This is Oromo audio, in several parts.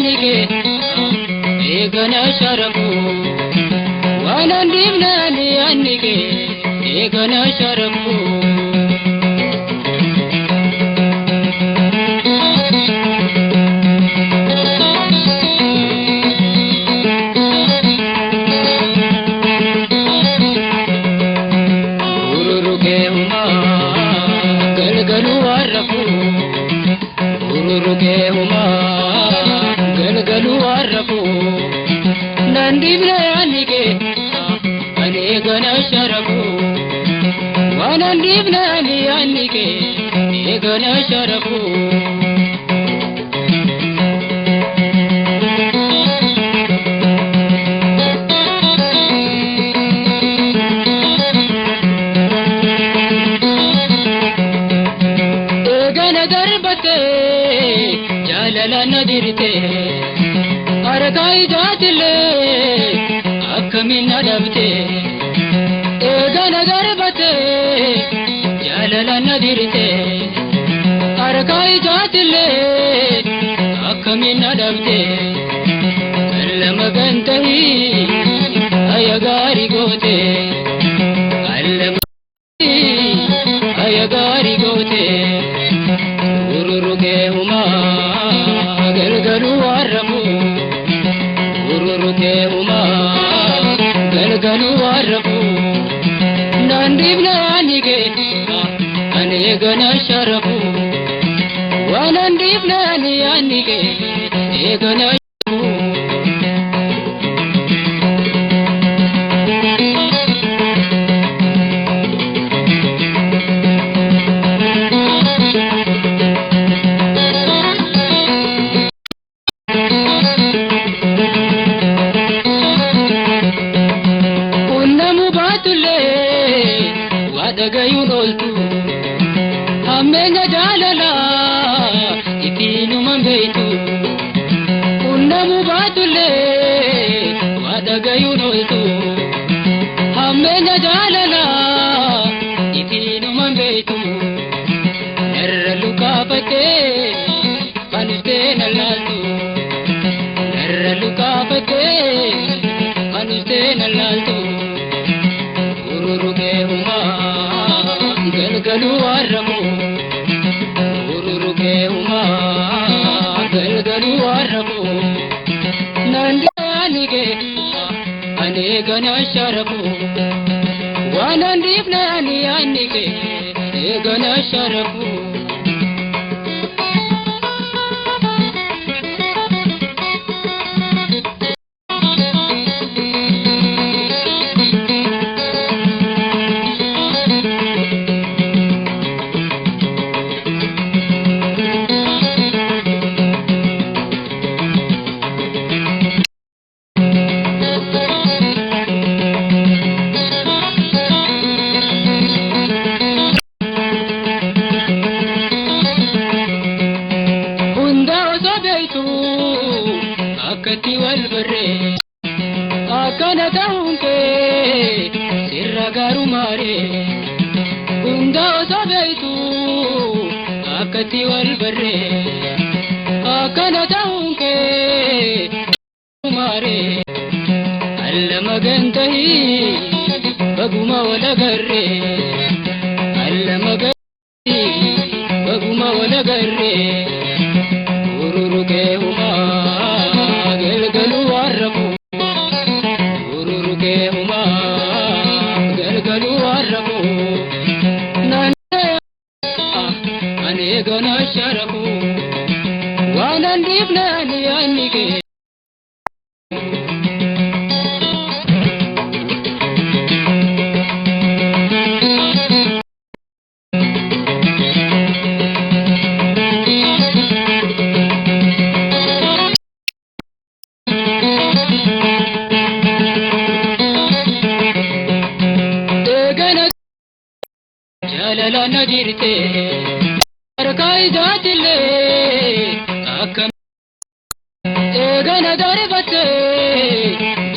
anike egana sharafu wanandibnani anike egana sharafu wanandibnani anike egana sharafu egana darbate jalala nadirte arkai jatile akkamina dabte egana darbate jalala nadirte arkai jatile akkamina dabte allama gantahi ayagari gote allama ayagari gote ururuke huma galgalu warramu ururuke huma galgalu warramu nandibna anike anegana sharafu wanandibna anike egana wadagayunoltu amenya jalala itinu mambeitu unnamu batule wadagayunoltu amenya jalala itinu mambeitu nerralu kapate kanuste nalaltu nerralu kapate kanuste nalaltu ururuke huma galgalu warramu ururuke huma galgalu warramu nandanike anegana sharafu wanandibnani anike egana sharafu akati walbare akana taunke sirra garumare unda sabaitu akati walbare akana taunke mare allama gantahi baguma wala garre allama gantahi baguma wala garre ururuke huma galgalu warramu ururuke huma galgalu warramu nande anegana sharafu wanandibnani anike jalala nadirte arkai jatile akkam egana darbate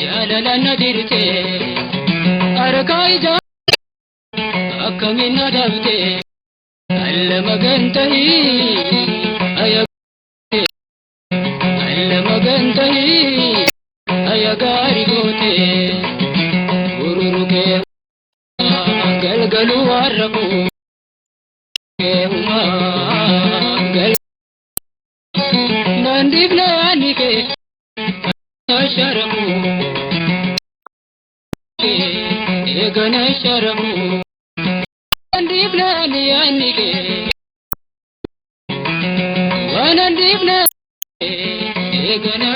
jalala nadirte arkai jatile akkamina dabte allama gantahi ayagte allama dandahi ayagari gote ururuke galgalu warraku keuma gal nandibna anike sharamu egana sharamu nandibna anike wanandibna egana